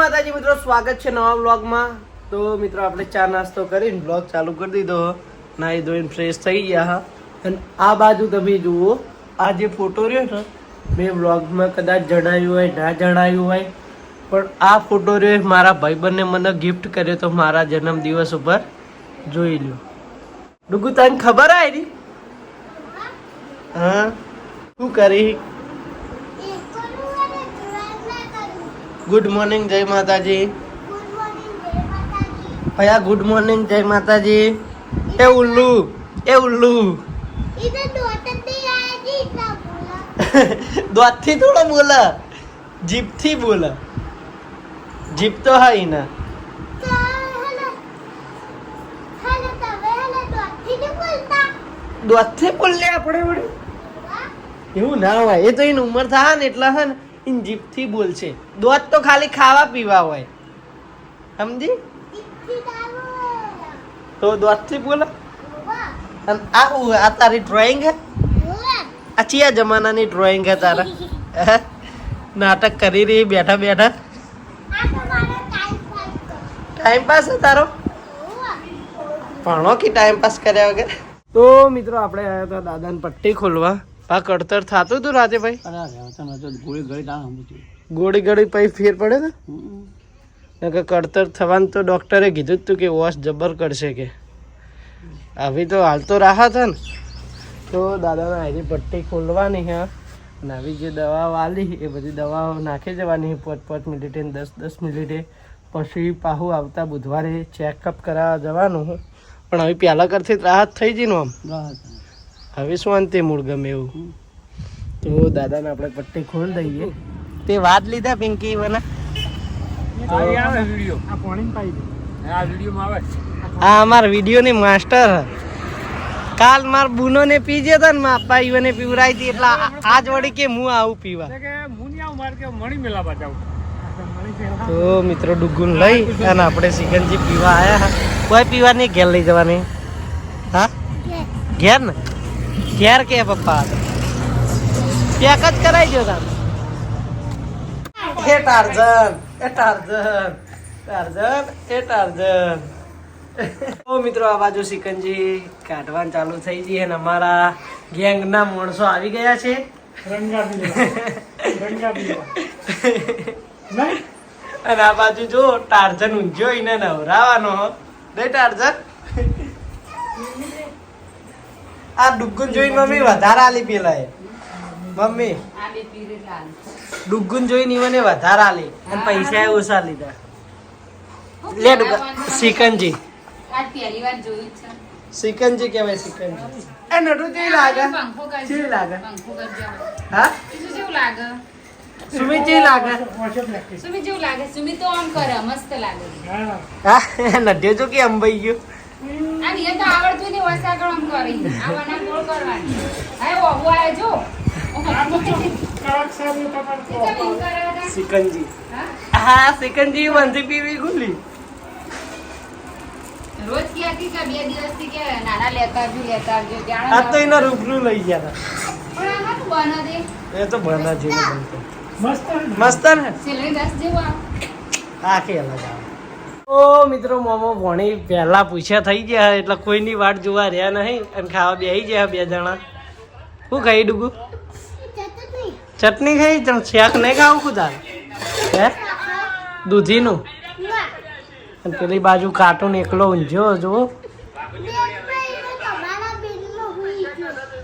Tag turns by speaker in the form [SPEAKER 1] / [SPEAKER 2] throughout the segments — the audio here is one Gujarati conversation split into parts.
[SPEAKER 1] માતાજી મિત્રો, સ્વાગત છે નવા વ્લોગમાં। તો મિત્રો આપણે ચા નાસ્તો કરીને વ્લોગ ચાલુ કરી દીધો, નાહી ધોઈને ફ્રેશ થઈ ગયા। અને આ બાજુ તમે જુઓ, આ જે ફોટો રહ્યો ને, મેં વ્લોગમાં કદાચ જણાવ્યું હોય ના જણાવ્યું હોય, પણ આ ફોટો રહ્યો મારા ભાઈબંધને મને ગિફ્ટ કર્યો તો મારા જન્મદિવસ ઉપર। જોઈ લો ડુગુ, તને ખબર આવી? હા, શું કરી? ગુડ મોર્નિંગ, જય માતાજી ભૈયા। ગુડ મોર્નિંગ, જય માતાજી। એ ઉલ્લू દોત થી થોડો બોલે, જીપ થી બોલે। જીપ તો હાઈ ના દોત થી બોલે આપણે વડે એવું ના હોય। એ તો એની ઉંમર થાય ને એટલા હે ને इन जीप थी बोल छे। दूध तो खाली खावा पीवा होय, समझी? तो दूध थी बोला। आ तारी ड्राइंग है? अच्छी जमाना नी ड्राइंग है तारा। नाटक करी रही बैठा बैठा। टाइम पास है तारो? भणो की टाइम पास કર્યા વગર। તો મિત્રો આપણે આયા હતા દાદાને પટ્ટી ખોલવા। આ કડતર થાતું હતું રાતે ભાઈ? ગોળી ગળી પછી ફેર પડે ને કે કડતર થવાનું તો ડોક્ટરે કીધું હતું કે વોશ જબર કરશે કે। આવી તો હાલ તો રાહત હે ને। તો દાદાને આની પટ્ટી ખોલવાની હે અને આવી જે દવાઓ આલી એ બધી દવાઓ નાખી જવાની 5 મિનિટે 10 મિનિટે। પછી પાહુ આવતા બુધવારે ચેકઅપ કરાવવા જવાનું। પણ હવે પહેલાં કરતી રાહત થઈ જઈ ને આમ હવે શાંતિ મૂળ ગમે એવું। તો દાદાને આપણે પટ્ટી ખોલ દઈએ। તે વાત લીધા પિંકી મને હા અમારા વિડીયો ની માસ્ટર કાલ માર બુનો ને પીજે હતા ને માર પાઈઓ ને પીવરાઈ હતી એટલે આજ વળી કે હું આવું પીવા। તો મિત્રો ડુગ્ગુન લઈ અને આપણે સિકંજી પીવા આયા। કોઈ પીવા નહીં, ઘેર લઈ જવાની? હા ઘેર ને ઘેર કે પપ્પા પેક જ કરાવી દો તમે। એ ટાર્ઝન, એ ટાર્ઝન, ટાર્ઝન, એ ટાર્ઝન। તો મિત્રો આ બાજુ સિકંજી કાઢવાનું ચાલુ થઈ ગઈ અને અમારા ગેંગના માણસો આવી ગયા છે। અને આ બાજુ જો ટાર્ઝન ઊંઝો એને નવરાવાનો નહીં ટાર્ઝન। આ ડુગ્ગુન જોઈને મમ્મી વધારે આલી પેલા મમ્મી ડુગ્ગુન જોઈને મને વધારે આલી અને પૈસા ઓછા લીધા। લે ડુગ્ગા સિકંજી સિકંજી કહેવાય સિકંજી। એ નડુ કેવી લાગે? કેવી લાગે? હા સુમી કેવી લાગે?
[SPEAKER 2] સુમી જેવું લાગે? સુમી તો આમ કરે મસ્ત લાગે।
[SPEAKER 1] હા નડ્યો જો કે અંબાઈ ગયો।
[SPEAKER 2] આ નિયત તો આવડતું નહીં વસા ગળમ કરી આવાના ગોળ કરવાની। હવે ઓહો આયો જો
[SPEAKER 1] સિકંજી। હા સિકંજી વંજી પીવી ગુલી
[SPEAKER 2] રોજ કહેતી કે 2 દિવસથી કે નાના લેતા જો જાણો।
[SPEAKER 1] આ તો એના રૂબરૂ લઈ ગયા
[SPEAKER 2] પણ આમાં તો બના દે
[SPEAKER 1] એ તો બના જેવું બનતો મસ્ત ને
[SPEAKER 2] સેલે 10 જેવા
[SPEAKER 1] આ કે અલગ આવે। ઓ મિત્રો મોમો ભણી પહેલા પૂછ્યા થઈ ગયા એટલે કોઈની વાટ જોવા રહ્યા નહીં અને ખાવા બેસી ગયા 2 જણા। શું ખાઈ ડુગુ? ચટણી ખાઈ? શાક નહીં ખાવું કુદાર હે દૂધીનું? અને પેલી બાજુ કાર્ટૂન એકલો ઊંઝો જુઓ।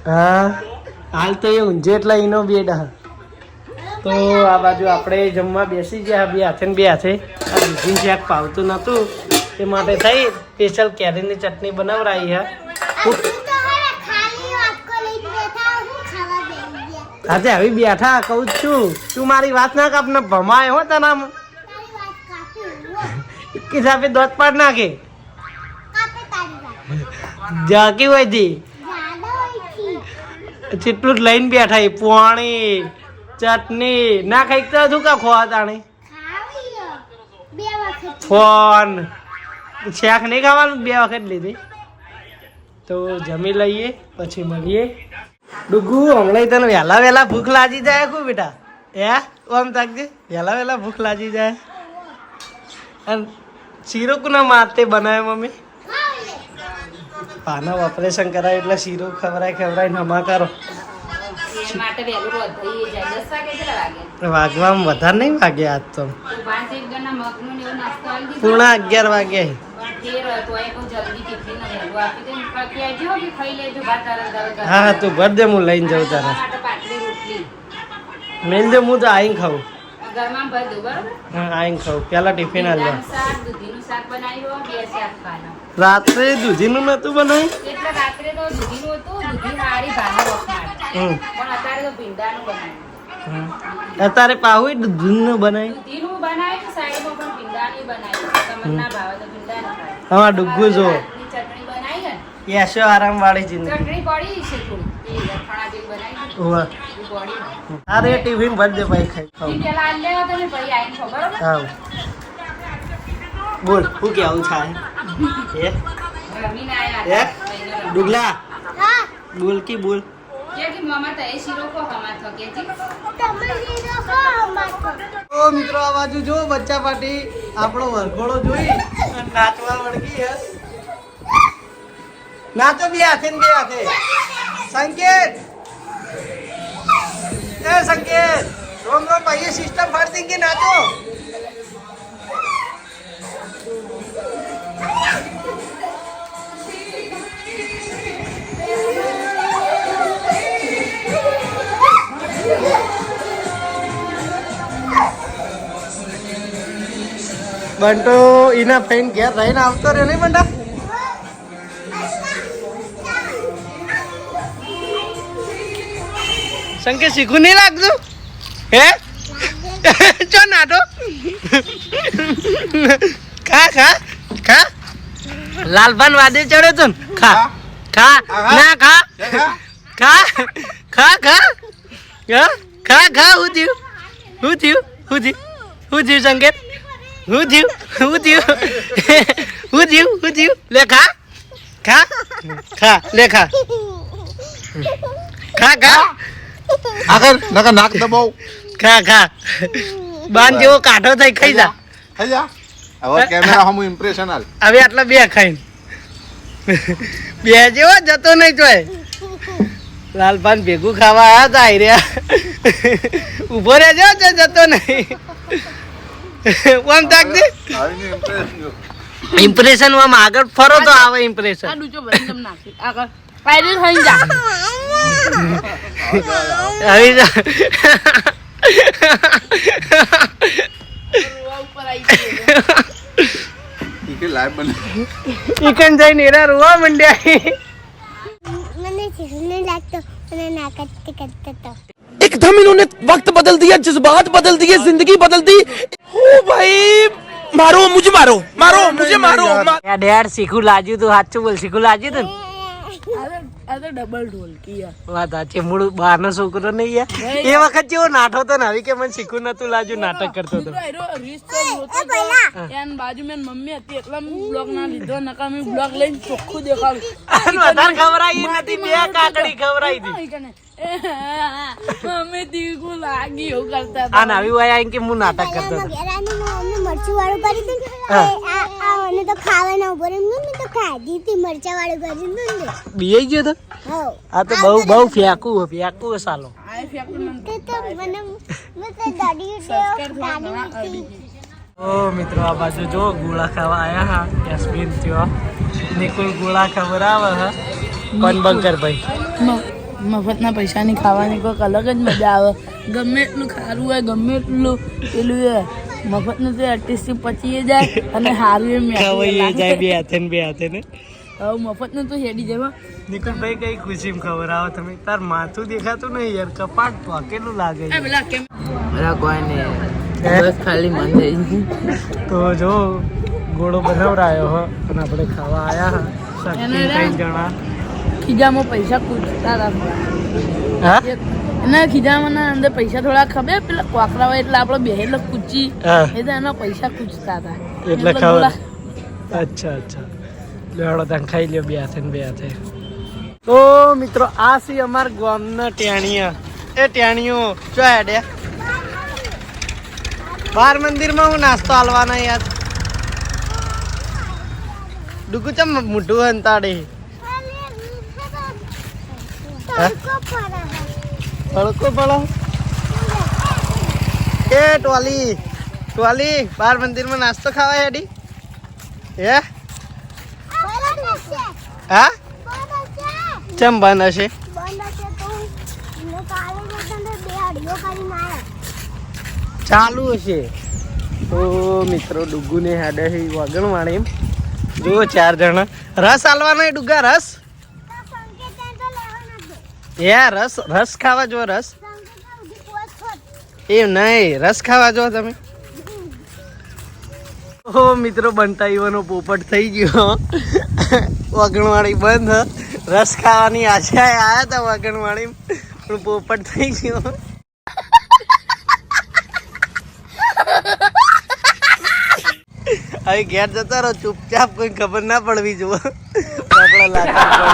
[SPEAKER 1] હા હાલ તો એ ઊંઝે એટલે એનો બેડ હા। તો આ બાજુ આપણે જમવા બેસી ગયા 2 હાથે ને 2 હાથે। આ દૂધી શાક ભાવતું નહોતું એ માટે થઈ સ્પેશિયલ કેરીની ચટણી બનાવરાઈ હે। આજે આવી બેઠા કહું છું તું મારી વાત ના કાપ ને ભમાય હો તને હિસાબે દોત પાડ નાખે જાકી હોય તી જેટલું જ લઈને બેઠા પાણી ચટણી ના ખાઈ તો શું કા ખોવા તાણી ફોન શાક નહીં ખાવાનું 2 વખત લીધી। તો જમી લઈએ પછી મળીએ। ડુગુ હમણાં તને વહેલા ભૂખ લાગી જાય કો બેટા? હે ઓમ તાકજે વહેલા ભૂખ લાગી જાય। અને શીરો કોના માતે બનાવ્યો મમ્મી? પાનો ઓપરેશન કરાય એટલે શીરો ખવરાય નમા કરો.
[SPEAKER 2] એ માટે વહેલું રોધાઈ જાય. 10 વાગે કેટલા વાગે?
[SPEAKER 1] વાગવામાં વધારે નહીં વાગે આજ તો.
[SPEAKER 2] તો 5 એક ગણા મગનું ને એવું નાસ્તો આલી દીધો.
[SPEAKER 1] પૂણા 11 વાગે.
[SPEAKER 2] પણ ફેર તો એ બહુ જલ્દી ટિફિન વહેલું આપી દે ને કહેજો કે ખાઈ લેજો બાર તારા
[SPEAKER 1] હા હા તું ભર દે, હું લઈને જાઉં તારા.
[SPEAKER 2] માટે પાટલી રોટલી
[SPEAKER 1] મેલ દે, હું તો આઈને ખાઉં.
[SPEAKER 2] ઘરમાં ભર દઉં બરોબર.
[SPEAKER 1] હા આઈને ખાઉં. પેલા ટિફિન આલવા.
[SPEAKER 2] ભીંડાનું શાક, દૂધીનું શાક બનાવ્યું, 2 શાક ખાના.
[SPEAKER 1] રાત્રે દૂધીનું નતું બનાવ્યું?
[SPEAKER 2] એટલે રાત્રે તો દૂધીનું હતું, દૂધી હારી ભાનો વખણાટ.
[SPEAKER 1] હમ.
[SPEAKER 2] પણ અત્યારે તો ભીંડાનું બનાવ્યું.
[SPEAKER 1] અત્યારે પાહું દૂધીનું બનાવ્યું.
[SPEAKER 2] દૂધીનું બનાવ્યું, સાઈડમાં પણ ભીંડાનું બનાવ્યું. તમને ના ભાવે તો ભીંડાનું ખાય.
[SPEAKER 1] હા ડુગ્ગુ જો
[SPEAKER 2] ભાતની ચટણી બનાવી ને,
[SPEAKER 1] યશો આરામ વાળી જિંદગી.
[SPEAKER 2] ચટણી પડી છે થોડી, એ અથાણા જેવી બનાવી છે.
[SPEAKER 1] હોવે.
[SPEAKER 2] એ પડી.
[SPEAKER 1] અરે ટિફિન ભર દે ભાઈ ખાઈ ખાઉં.
[SPEAKER 2] ઈ પેલા આલી લેવા તમે ભાઈ આવીને ખબર બરોબર?
[SPEAKER 1] હા બોલ શું કેવું છે? એ
[SPEAKER 2] રમીને આયા
[SPEAKER 1] એ
[SPEAKER 2] હતા. ભાઈને
[SPEAKER 1] ડુગલા બોલ કી બોલ.
[SPEAKER 2] કે મામા તો એ શીરો કો હમા થકે જી.
[SPEAKER 1] ઓ મિત્રો આ બાજુ જો બચ્ચા પાર્ટી આપણો વરઘોડો જોઈ અને નાચવા વળગી હે. નાચો બે હાથે ને બે હાથે. સંકેત એ સંકેત રોમ રોમ ભાઈ સિસ્ટમ ફાડતી કે નાચો. બંટો એના ફેન ઘેર રહીને આવતો રહ્યો નહીં બંટા? સંકેત શીખું નહીં લાગતું હે? ચો નાટો ખા ખા ખા. લાલભાન વાદે ચડ્યો તો ને ખા ખા ના ખા ખા ખા ખા ખા ખા. હું થયું હું થયું હું થયું હું થયું સંકેત? હું થયું હું થયું હું થયું હું થયું? લે ખા ખા ખા લે ખા ખા ખા
[SPEAKER 3] આગળ નકા નાક દબાવ
[SPEAKER 1] ખા ખા. બાન જેવો કાઢો થઈ ખાઈ જા.
[SPEAKER 3] થઈ જા. હવે કેમેરા હમું ઇમ્પ્રેશન આલ.
[SPEAKER 1] હવે આટલા બે ખાઈને બે જેવો જતો નહીં તોય. લાલપાન ભેગું ખાવા આવ્યા તા આઈ રહ્યા. ઉભો રહેજો જતો નહીં. ઓમ તાકજે
[SPEAKER 3] આવીને ઇમ્પ્રેશન
[SPEAKER 1] ઇમ્પ્રેશન આમ આગળ ફરો તો આવે ઇમ્પ્રેશન. આવી જા.
[SPEAKER 3] કે લાઈવ બને
[SPEAKER 1] ઈકન જઈને એરા રોવા મંડ્યા.
[SPEAKER 4] મને નહીં લાગતો મને ના કરते करते तो
[SPEAKER 5] एकदम इन्होंने वक्त बदल दिया, जज्बात बदल दिए, जिंदगी बदल दी। ओ भाई मारो मुझे, मारो मारो मुझे, मारो।
[SPEAKER 1] ડેડ શીખું લાજ્યું તું, સાચું બોલ શીખું લાજ્યું તું વાત સાચી. મૂળ બહારનો છોકરો નહીં યાર. એ વખત જેવો નાઠો તો ને આવી કે મને શીખું નતું લાજ્યું નાટક કરતો હતો.
[SPEAKER 6] બાજુ મેં મમ્મી હતી એટલે બ્લોગ ના લીધો નકા મેં બ્લોગ લઈને ચોખ્ખું દેખાડું.
[SPEAKER 1] વધારે ખવરાઈ નથી, બે કાકડી ખવરાઈ હતી.
[SPEAKER 6] મમ્મી તીખું લાગી એવું કરતા
[SPEAKER 1] આ નાવી વાય આઈ કે હું નાટક કરતો હતો.
[SPEAKER 4] ઘેરાની મમ્મી મરચું વાળું કરી દીધું આ મને તો ખાવાના ઉભો રહી મમ્મી તો ખાધી હતી મરચા વાળું કરી દીધું ને
[SPEAKER 1] બીઈ ગયો તો
[SPEAKER 4] હો
[SPEAKER 1] આ તો બહુ ફેંકું સાલો.
[SPEAKER 4] તો મને દાદી દાદી
[SPEAKER 1] ઓ મિત્રો આ બાજુ જો ગોળા ખાવા આયા હા. યસ્મીન થયો નિકુલ ગોળા ખવડાવે હા. કોણ બંકર ભાઈ
[SPEAKER 6] મફતના પૈસાની ખાવાની કોઈક અલગ જ મજા આવે. ગમે એટલું ખારું હોય ગમે એટલું પેલું હોય મફતનું તો આર્ટિસ્ટ પચી જાય અને સારું એમ
[SPEAKER 1] ખવાઈ જાય બે હાથે ને
[SPEAKER 6] હવે મફતનું તો હેડી જાય.
[SPEAKER 1] નિકુલભાઈ કઈ ખુશીમાં ખવડાવો તમે? તાર માથું દેખાતું નહીં યાર, કપાટ પાકેલું લાગે છે.
[SPEAKER 6] પેલા કેમ
[SPEAKER 1] બસ ખાલી મન થઈ. તો જો ગોળો બનાવરાયો હો અને આપણે ખાવા આયા હા. શક્તિ 3 જણા
[SPEAKER 6] ખીજામાં પૈસા કૂદતા હતા.
[SPEAKER 1] હા
[SPEAKER 6] એના ખીજામાં અંદર પૈસા થોડા ખબર પેલા કોકરા હોય એટલે આપણે બે એટલે કૂચી
[SPEAKER 1] હા
[SPEAKER 6] એટલે એના પૈસા કૂચતા હતા
[SPEAKER 1] એટલે ખબર. અચ્છા અચ્છા લેવડો તને ખાઈ લ્યો બે હાથે ને બે હાથે. તો મિત્રો આ છે અમારા ગામના ટેણીયા. એ ટેણીઓ ચો હેડ્યા બાર મંદિરમાં હું નાસ્તો હાલવાના યાર. ડુગુ ચમ મોઢું અંતાડે તડકો પડો એ ટોલી બાર મંદિરમાં નાસ્તો ખાવા હેડી હે હા ચમ બંધ હશે ચાલુ હશે તો મિત્રો ડુગ્ગુને હેડે વગણ વાણે એમ જુઓ 4 જણા રસ આલવાનો એ ડુગ્ગા રસ રસ ખાવા જો રસ એમ નહીં રસ ખાવા જો તમે ઓ મિત્રો બનતા ઈવાનો પોપટ થઈ ગયો વગણવાળી બંધ રસ ખાવાની આશા આયા હતા વગણવાળી પણ પોપટ થઈ ગયો હવે ઘેર જતા રહો ચૂપચાપ કોઈ ખબર ના પડવી જુઓ આપણા લાકડા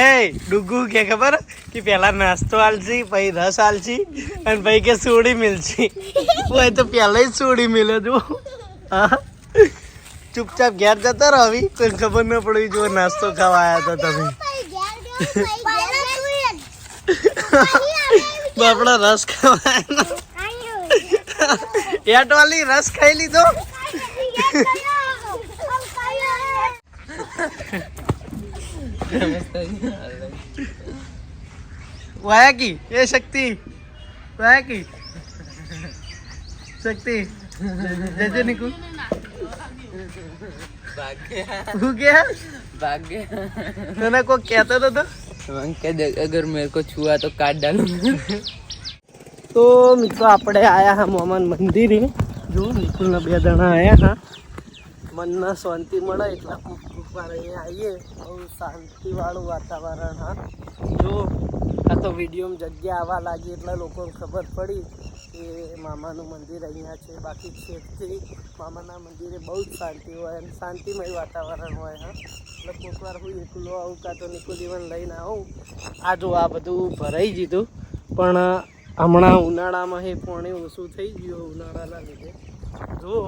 [SPEAKER 1] એ ડુગુ કે ખબર કે પેલા નાસ્તો આલશી પછી રસ આલશી અને પછી કે સોડી મિલશી હોય તો પેલા જ સોડી મિલે જો હા ચૂપચાપ ઘેર જતા રહો હવે કોઈ ખબર ના પડવી જુઓ નાસ્તો ખાવા આવ્યા હતા તમે બાપડા રસ ખાવા વાલી રસ ખાઈ લીધો વાયા એ શક્તિ વાયા શક્તિ જજે નિકુ હું क्या
[SPEAKER 6] भाग्य
[SPEAKER 1] तूने को कहता था
[SPEAKER 6] अगर मेरे को छुआ तो काट डालूंगा
[SPEAKER 1] તો મિત્રો આપણે આયા હા મોમાન મંદિરે જો નિકુલના 2 જણા આયા હા મનના શાંતિ મળે એટલા ઉપર અહીંયા આવીએ બહુ શાંતિવાળું વાતાવરણ હા જો આ તો વિડીયોમાં જગ્યા આવવા લાગી એટલે લોકોને ખબર પડી કે મામાનું મંદિર અહીંયા છે બાકી છેકથી મામાના મંદિરે બહુ જ શાંતિ હોય અને શાંતિમય વાતાવરણ હોય હા એટલે કોઈક વાર હું એકલો આવું કાં તો નિકુલ ઇવન લઈને આવું આ જો આ બધું ભરાઈ દીધું પણ હમણાં ઉનાળામાં એ પાણી ઓછું થઈ ગયું ઉનાળાના લીધે જો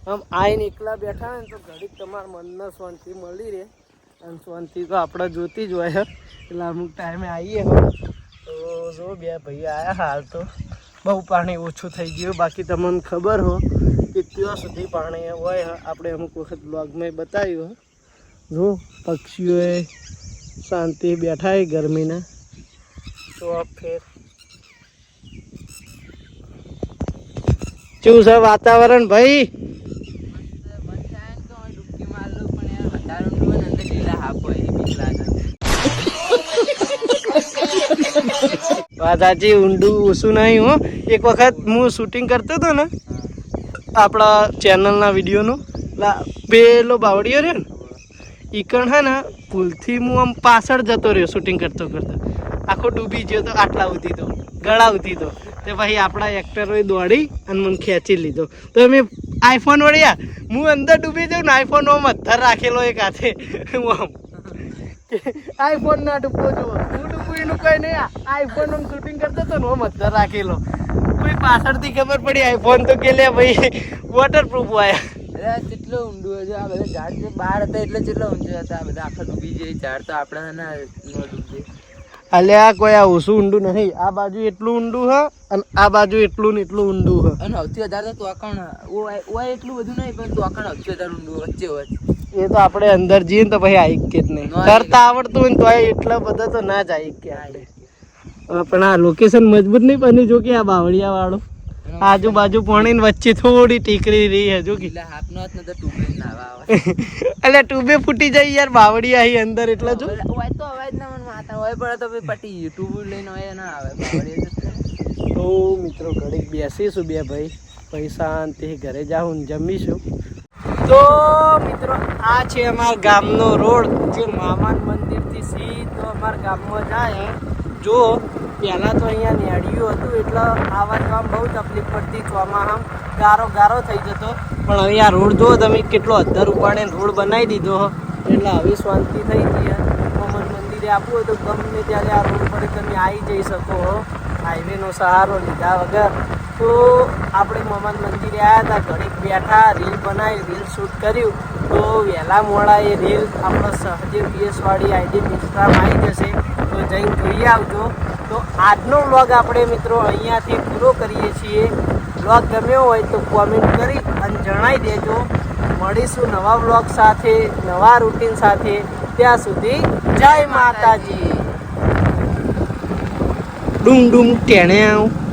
[SPEAKER 1] આમ આઈને એકલા બેઠા હોય ને તો ઘડીક તમારા મનને શાંતિ મળી રહે અને શાંતિ તો આપણે જોતી જ હોય એટલે અમુક ટાઈમે આવીએ તો જો 2 ભાઈ આવ્યા હાલ તો બહુ પાણી ઓછું થઈ ગયું બાકી તમને ખબર હો કે ત્યાં સુધી પાણી હોય આપણે અમુક વખત બ્લોગમાં બતાવ્યું જો પક્ષીઓએ શાંતિ બેઠા હોય ગરમીના તો ફેર કેવું છે વાતાવરણ ભાઈ વાત સાચી ઊંડું ઓછું નહીં હો એક વખત હું શૂટિંગ કરતો હતો ને આપણા ચેનલના વિડીયોનું પેલો બાવડીયો રહ્યો ને ઈકણ હે ને ભૂલથી હું આમ પાછળ જતો રહ્યો શૂટિંગ કરતો આખો ડૂબી ગયો તો આટલા ઉધી તો ગળા ઉધી તો તે પછી આપણા એક્ટરોએ દોડી અને મને ખેંચી લીધો તો મેં આઈફોન વળ્યા હું અંદર ડૂબી જાઉં ને આઈફોન આમ અધર રાખેલો એક હાથે હું આમ આઈફોન ના ડૂબવો જુઓ હું ડૂબું એનું કઈ નહીં આઈફોન આમ શૂટિંગ કરતો હતો ને આમ અધર રાખેલો કોઈ પાછળથી ખબર પડી આઈફોન તો કે લે ભાઈ વોટરપ્રૂફ વાયા
[SPEAKER 6] કેટલો ઊંડું હશે આ બધા ઝાડ જે બહાર હતા એટલે કેટલો ઊંચો હતા આ બધા આખા ડૂબી જાય ઝાડ તો આપણા ના ડૂબે
[SPEAKER 1] અલ્યા કોઈ આ ઓછું ઊંડું નહીં આ બાજુ એટલું ઊંડું હ અને આ બાજુ એટલું ને એટલું ઊંડું હ
[SPEAKER 6] અને સૌથી વધારે તો તોકણ ઓય એટલું બધું નહીં પણ તોકણ સૌથી વધારે ઊંડું વચ્ચે હોય
[SPEAKER 1] એ તો આપણે અંદર જઈએ ને તો પછી આવી કે જ નહીં તરતા આવડતું હોય ને તો એટલા બધા તો ના જ આવી કે આપણે પણ આ લોકેશન મજબૂત નહીં બની જો કે આ બાવળિયા વાળું આજુબાજુ પાણી વચ્ચે થોડી ટીકરી રહી હજુ કે
[SPEAKER 6] હાથનો હાથ નતો ટૂબે ના આવે
[SPEAKER 1] એટલે ટૂબે ફૂટી જાય યાર બાવળિયા અહીં અંદર એટલે જો
[SPEAKER 6] હોય તો અવાજ ના મન માતા હોય પણ તો પટી ટૂબ લઈને હોય ના આવે બાવળિયા
[SPEAKER 1] તો મિત્રો ઘડીક બેસીશું 2 ભાઈ પછી શાંતિ ઘરે જાઉં જમીશું તો મિત્રો આ છે અમારા ગામનો રોડ જે મામાન મંદિરથી સીધો અમારા ગામમાં જાય જો પહેલાં તો અહીંયા નેડિયું હતું એટલે આવા જવામાં બહુ તકલીફ પડતી ચોમાસામાં ગારો થઈ જતો પણ હવે આ રોડ જુઓ તમે કેટલો અધર ઉપાડે રોડ બનાવી દીધો એટલે હવે શાંતિ થઈ ગઈ મામાન મંદિરે આપવું હોય તો ગમે ત્યારે આ રોડ પર તમે આવી જઈ શકો હાઈવેનો સહારો લીધા વગર તો આપણે મોહમ્મદ મંદિરે આવ્યા હતા, ઘડીક બેઠા, રીલ બનાવી, રીલ શૂટ કર્યું. તો વહેલા મોડા એ રીલ આપણો સહજે પીએસવાળી આઈડી ઇન્સ્ટામાં આવી જશે, તો જઈને જોઈ આવજો. તો આજનો વ્લોગ આપણે મિત્રો અહીંયાથી પૂરો કરીએ છીએ. વ્લોગ ગમ્યો હોય તો કોમેન્ટ કરી અને જણાવી દેજો. મળીશું નવા વ્લોગ સાથે, નવા રૂટીન સાથે. ત્યાં સુધી જય માતાજી. ડુમ ડુમ ટેણે આવું.